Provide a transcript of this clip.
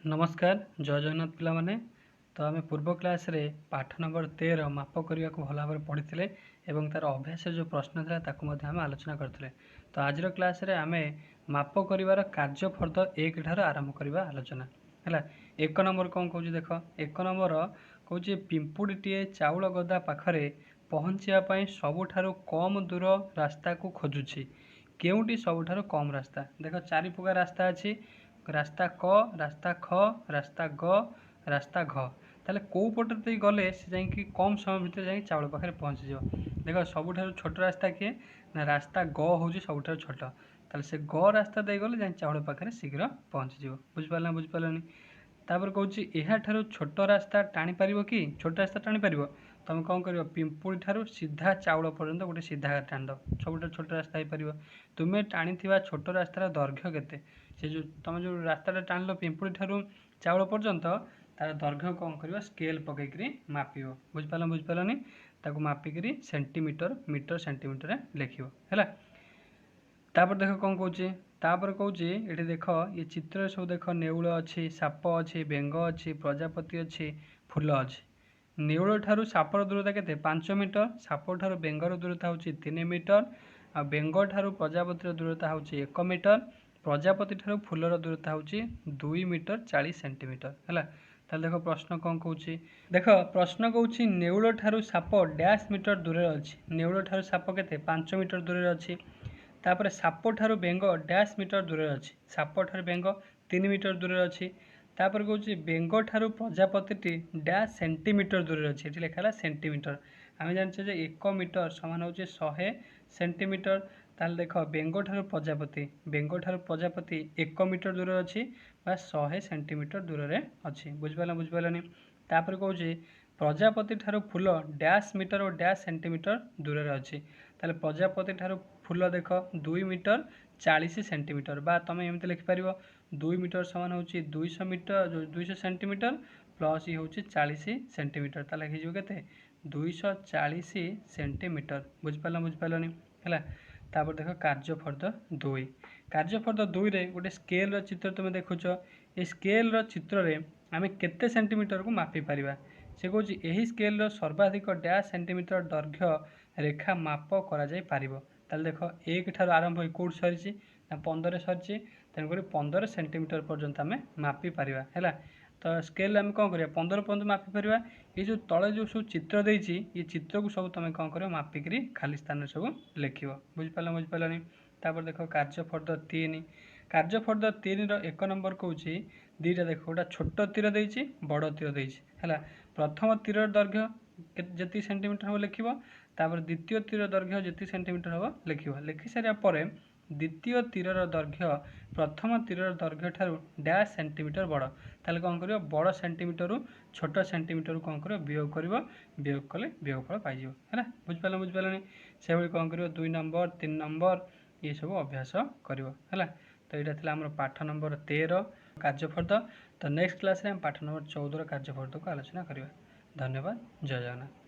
नमस्कार जय जगन्नाथ पिला माने। तो आम पूर्व क्लास रे पाठ नंबर 13 माप करने को भल भाव पढ़ी एवं तार अभ्यास जो प्रश्न था ताकू आम आलोचना करते। तो आज क्लास रे आम माप कर कार्यफर्द 1 ठार आरंभ करवा आलोचना है। 1 नंबर कौन कौच देख, 1 नंबर कौच पिंपुड़ीटे चाउल गदा पाखरे पहुँचापी सबुठारु कम दूर रास्ता को खोजुची, केउटी सबुठारु कम रास्ता। देख 4 प्रकार रास्ता अच्छी, रास्ता क, रास्ता ख, रास्ता ग, रास्ता घ। ताले कौ पटे गले से जाकि कम समय भितर जा चाउल पाखे पहुँची जाव। देख सबुठारु छोट रास्ता किए ना, रास्ता ग हूँ सबुठारु छोट। ताले से ग रास्ता दे गले जा चाउल पाखे शीघ्र पहुँची जाव। बुझिपारा बुझिपारानी। तापर कहूँ यह छोट रास्ता टाणी पार कि, छोट रास्ता टाणी पार तुम कौन कर, पिंपुड़ी ठारू सीधा चाउल पर्यंत गोटे सीधा टाण सब छोट रास्ता हो पार। तुम्हें टाणी छोट रास्तार दैर्घ्य केते, से जो तुम जो रास्ता टाण पिंपुड़ी ठारू चाउल पर्यंत तार दैर्घ्य कौन कर, स्केल पकईकरी माप। बुझिपार बुझिपारानी। ताको मापिक सेंटीमीटर मीटर सेंटीमीटर लिख है। तापर देख कौन कौचे, तापर कौचे ये देख ये चित्र सब देख, नेउल अच्छी, साप अच्छी, बेंग अच्छी, प्रजापति अच्छी, फूल अच्छी। नेउल ठारू सापर दूरता के 5 मीटर, साप ठारू बेंगर दूरता हूँ 3 मीटर, आ बेंग ठारू प्रजापतिर दूरता हूँ 1 मीटर, प्रजापति ठारू फूलर दूरता हूँ 2 मीटर 40 सेंटीमीटर है। ताल देख प्रश्न कौन कौच, देख प्रश्न कौच नेउल ठारू साप डैश मीटर दूर अच्छी। नेउल ठारू साप के 5 मीटर दूर अच्छी। तापर साप ठारू बेंग डैश मीटर दूर अच्छी, साप ठारू बेंग 3 मीटर दूर अच्छी। तापर कौच बेंग ठारू प्रजापति डैश सेंटीमीटर दूर अच्छी, ये लिखा सेंटीमीटर। आम जाने 1 मीटर समान हो 100 सेंटीमीटर। ताल देख बेंग ठारू प्रजापति, बेंग ठारू प्रजापति 1 मीटर दूर अच्छी बा 100 सेंटीमीटर दूर में अच्छी। बुझिपारा बुझिपारानी। तापर कौच प्रजापति ठारू फूल डैश मीटर और डैश सेंटीमीटर दूर में अच्छी। ताले प्रजापति ठारू फूल देख 2 मीटर 40 सेंटीमीटर, बा तुम एमती लिखिपर 2 मीटर समान हो 200 मीटर 200 सेंटीमीटर प्लस ये हूँ 40 सेंटीमीटर। ताले के 240 सेंटीमीटर। बुझिपारा बुझिपारानी है। तापर देख कार्यफर्द 2, कार्यफर्द 2 रे गोटे स्केल चित्र तुम देखुच। ये स्केल चित्र रे आम केते सेंटीमीटर को मापी पारिबा। से कौच यही स्केल सर्वाधिक डैश सेंटीमीटर दैर्घ्य रेखा माप करा जाय पारिबो। ताले देख 1 ठार आरंभ हो कौट सरी ना 15 सरी, तेणुक 15 सेंटीमीटर पर्यंत आम मापी पारिबा है। तो स्केल आम कौन करिया 15 पर्यंत मापी पारिबा। ये जो तले जो सब चित्र देछि, ये चित्र को सब तुम कौन कर मापिकी खाली स्थान सब लिख। बुझिपारा बुझिपारानी। तापर देख कार्यफर्द 3, कार्यफर्द 3 रो 1 नंबर कौच दीटा देख, गोटा छोट तीर देछि बड़ तीर देछि है। प्रथम तीर दैर्घ्य जी सेंटीमीटर हम लिख, तापर द्वितीय तीर दैर्घ्य जी सेंटीमीटर हम लिख। लिखि सारा पर द्वितीय तीर दैर्घ्य प्रथम तीर दैर्घ्य ठारू डैश सेंटीमीटर बड़। ताले कौन कर बड़ सेंटीमीटर छोट सेंटीमीटर कौन कर वियोग कर, वियोग कले वियोगफल पाई है। बुझिपारा बुझिपारानी। से भाई कौन कर 2 नंबर 3 नंबर ये सब अभ्यास कर है। तो यहाँ आम पाठ नंबर 13 कार्यफर्द। तो नेक्स्ट क्लास रे हम पाठ नंबर 14 कार्यफर्द को आलोचना करवा। धन्यवाद। जय जगन्नाथ।